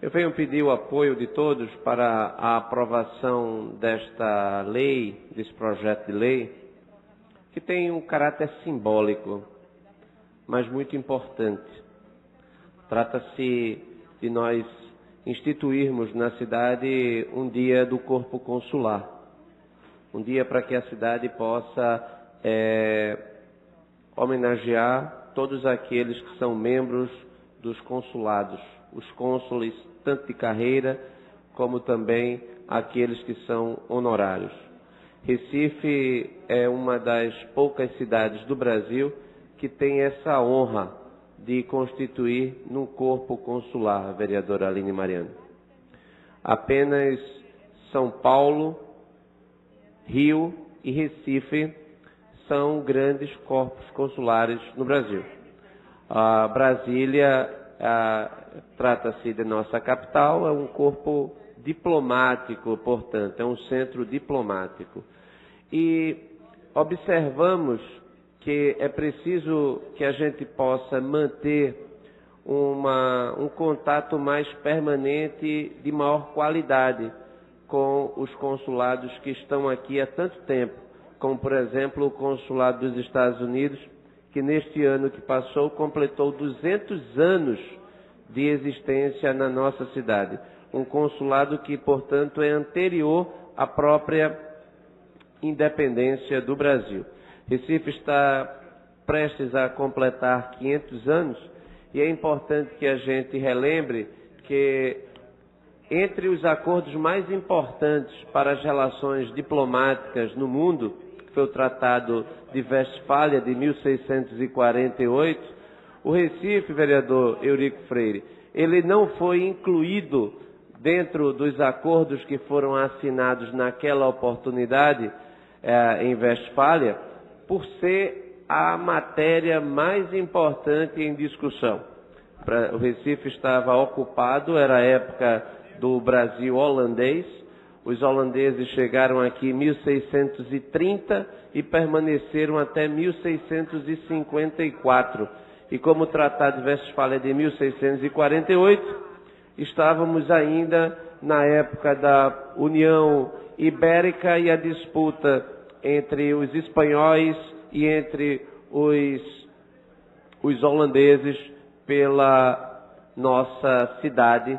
Eu venho pedir o apoio de todos para a aprovação desta lei, desse projeto de lei, que tem um caráter simbólico, mas muito importante. Trata-se de nós instituirmos na cidade um dia do corpo consular, um dia para que a cidade possa homenagear todos aqueles que são membros dos consulados, os cônsules, tanto de carreira, como também aqueles que são honorários. Recife é uma das poucas cidades do Brasil que tem essa honra de constituir num corpo consular, vereadora Aline Mariano. Apenas São Paulo, Rio e Recife são grandes corpos consulares no Brasil. Brasília trata-se de nossa capital, é um corpo diplomático, portanto, é um centro diplomático. E observamos que é preciso que a gente possa manter um contato mais permanente, de maior qualidade, com os consulados que estão aqui há tanto tempo, como, por exemplo, o consulado dos Estados Unidos, que neste ano que passou completou 200 anos de existência na nossa cidade. Um consulado que, portanto, é anterior à própria independência do Brasil. Recife está prestes a completar 500 anos e é importante que a gente relembre que entre os acordos mais importantes para as relações diplomáticas no mundo, que foi o Tratado de Westfália de 1648, o Recife, vereador Eurico Freire, ele não foi incluído dentro dos acordos que foram assinados naquela oportunidade em Westfália, por ser a matéria mais importante em discussão. O Recife estava ocupado, era a época do Brasil holandês. Os holandeses chegaram aqui em 1630 e permaneceram até 1654. E como o Tratado de Westfália de 1648, estávamos ainda na época da União Ibérica e a disputa entre os espanhóis e entre os holandeses pela nossa cidade.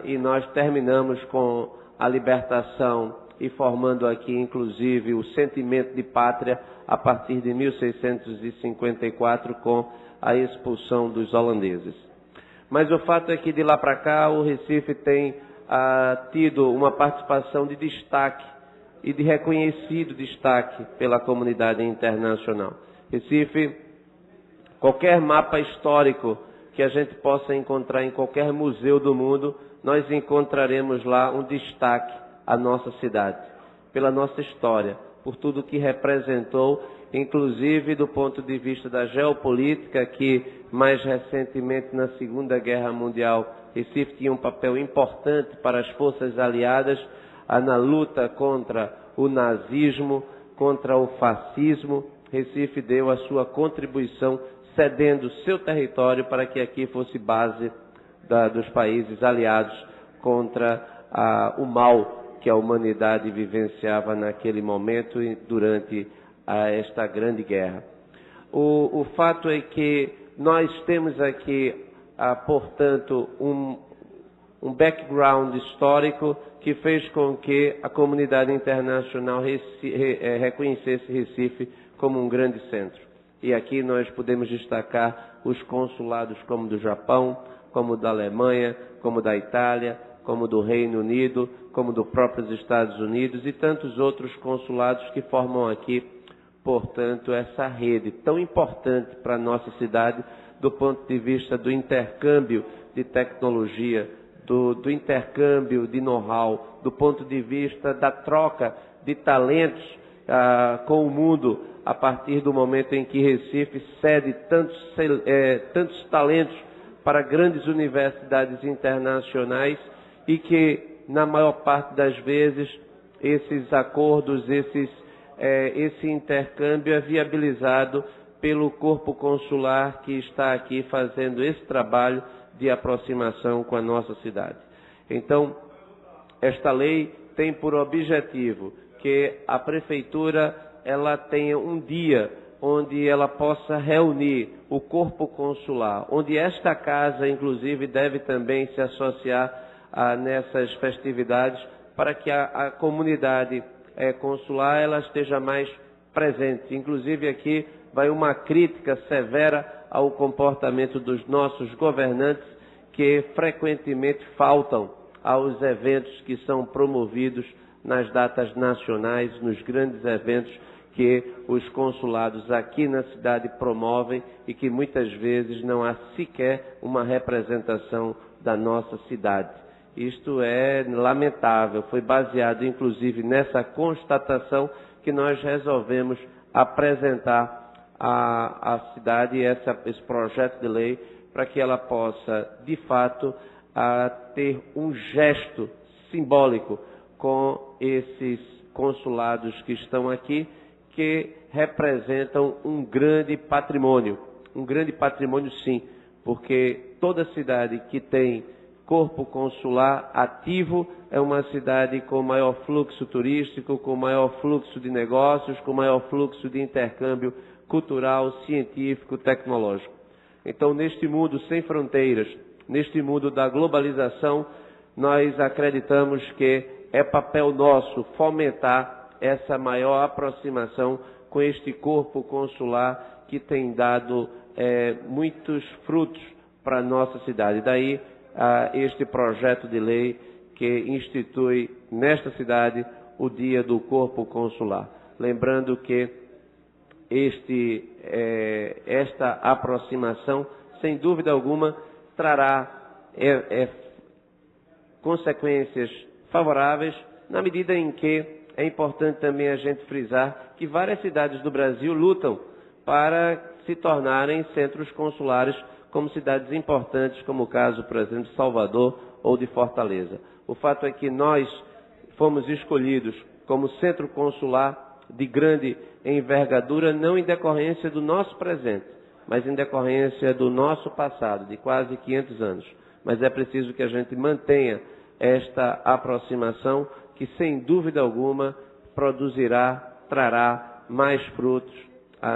E nós terminamos com a libertação e formando aqui, inclusive, o sentimento de pátria a partir de 1654 com a expulsão dos holandeses. Mas o fato é que de lá para cá o Recife tem tido uma participação de destaque e de reconhecido destaque pela comunidade internacional. Recife, qualquer mapa histórico que a gente possa encontrar em qualquer museu do mundo, nós encontraremos lá um destaque à nossa cidade, pela nossa história, por tudo que representou, inclusive do ponto de vista da geopolítica, que mais recentemente na Segunda Guerra Mundial, Recife tinha um papel importante para as forças aliadas na luta contra o nazismo, contra o fascismo. Recife deu a sua contribuição cedendo seu território para que aqui fosse base dos países aliados contra o mal que a humanidade vivenciava naquele momento e durante esta grande guerra. O fato é que nós temos aqui, portanto, um background histórico que fez com que a comunidade internacional reconhecesse Recife como um grande centro. E aqui nós podemos destacar os consulados como do Japão, como da Alemanha, como da Itália, como do Reino Unido, como do próprios Estados Unidos e tantos outros consulados que formam aqui, portanto, essa rede tão importante para a nossa cidade do ponto de vista do intercâmbio de tecnologia, do intercâmbio de know-how, do ponto de vista da troca de talentos com o mundo, a partir do momento em que Recife cede tantos talentos para grandes universidades internacionais e que, na maior parte das vezes, esses acordos, esse intercâmbio é viabilizado pelo corpo consular que está aqui fazendo esse trabalho de aproximação com a nossa cidade. Então, esta lei tem por objetivo que a prefeitura ela tenha um dia onde ela possa reunir o corpo consular, onde esta casa, inclusive, deve também se associar nessas festividades, para que a comunidade consular ela esteja mais presente. Inclusive, aqui vai uma crítica severa ao comportamento dos nossos governantes, que frequentemente faltam aos eventos que são promovidos nas datas nacionais, nos grandes eventos que os consulados aqui na cidade promovem e que muitas vezes não há sequer uma representação da nossa cidade. Isto é lamentável, foi baseado inclusive nessa constatação que nós resolvemos apresentar à cidade esse projeto de lei para que ela possa, de fato, ter um gesto simbólico com esses consulados que estão aqui, que representam um grande patrimônio sim, porque toda cidade que tem corpo consular ativo é uma cidade com maior fluxo turístico, com maior fluxo de negócios, com maior fluxo de intercâmbio cultural, científico, tecnológico. Então, neste mundo sem fronteiras, neste mundo da globalização, nós acreditamos que é papel nosso fomentar essa maior aproximação com este corpo consular que tem dado muitos frutos para a nossa cidade. Daí este projeto de lei que institui nesta cidade o Dia do Corpo Consular. Lembrando que esta aproximação, sem dúvida alguma, trará consequências favoráveis, na medida em que é importante também a gente frisar que várias cidades do Brasil lutam para se tornarem centros consulares, como cidades importantes, como o caso, por exemplo, de Salvador ou de Fortaleza. O fato é que nós fomos escolhidos como centro consular de grande envergadura, não em decorrência do nosso presente, mas em decorrência do nosso passado, de quase 500 anos. Mas é preciso que a gente mantenha esta aproximação, que sem dúvida alguma trará mais frutos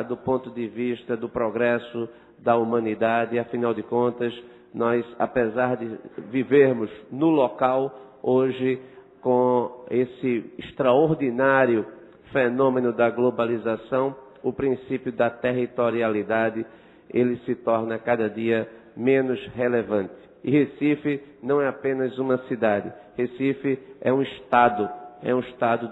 do ponto de vista do progresso da humanidade. Afinal de contas, nós, apesar de vivermos no local, hoje, com esse extraordinário fenômeno da globalização, o princípio da territorialidade, ele se torna cada dia menos relevante. E Recife não é apenas uma cidade. Recife é um estado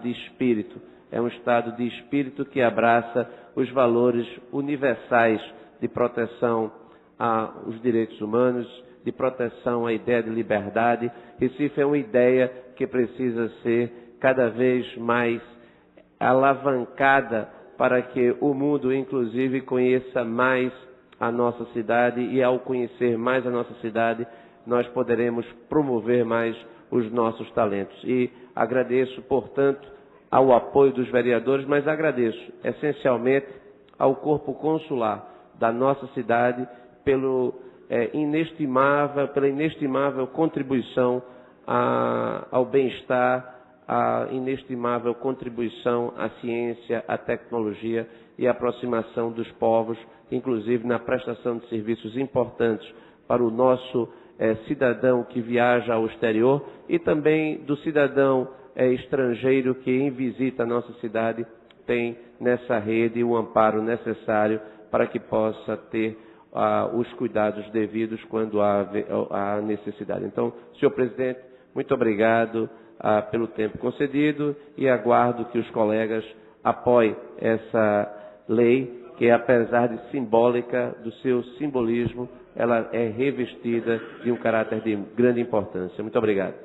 de espírito. É um estado de espírito que abraça os valores universais de proteção aos direitos humanos, de proteção à ideia de liberdade. Recife é uma ideia que precisa ser cada vez mais alavancada para que o mundo, inclusive, conheça mais a nossa cidade, e ao conhecer mais a nossa cidade, nós poderemos promover mais os nossos talentos. E agradeço, portanto, ao apoio dos vereadores, mas agradeço essencialmente ao corpo consular da nossa cidade pela inestimável contribuição ao bem-estar, a inestimável contribuição à ciência, à tecnologia e à aproximação dos povos, inclusive na prestação de serviços importantes para o nosso cidadão que viaja ao exterior e também do cidadão estrangeiro que, em visita à nossa cidade, tem nessa rede o amparo necessário para que possa ter os cuidados devidos quando há necessidade. Então, senhor presidente, muito obrigado pelo tempo concedido e aguardo que os colegas apoiem essa lei que, apesar de simbólica, do seu simbolismo, ela é revestida de um caráter de grande importância. Muito obrigado.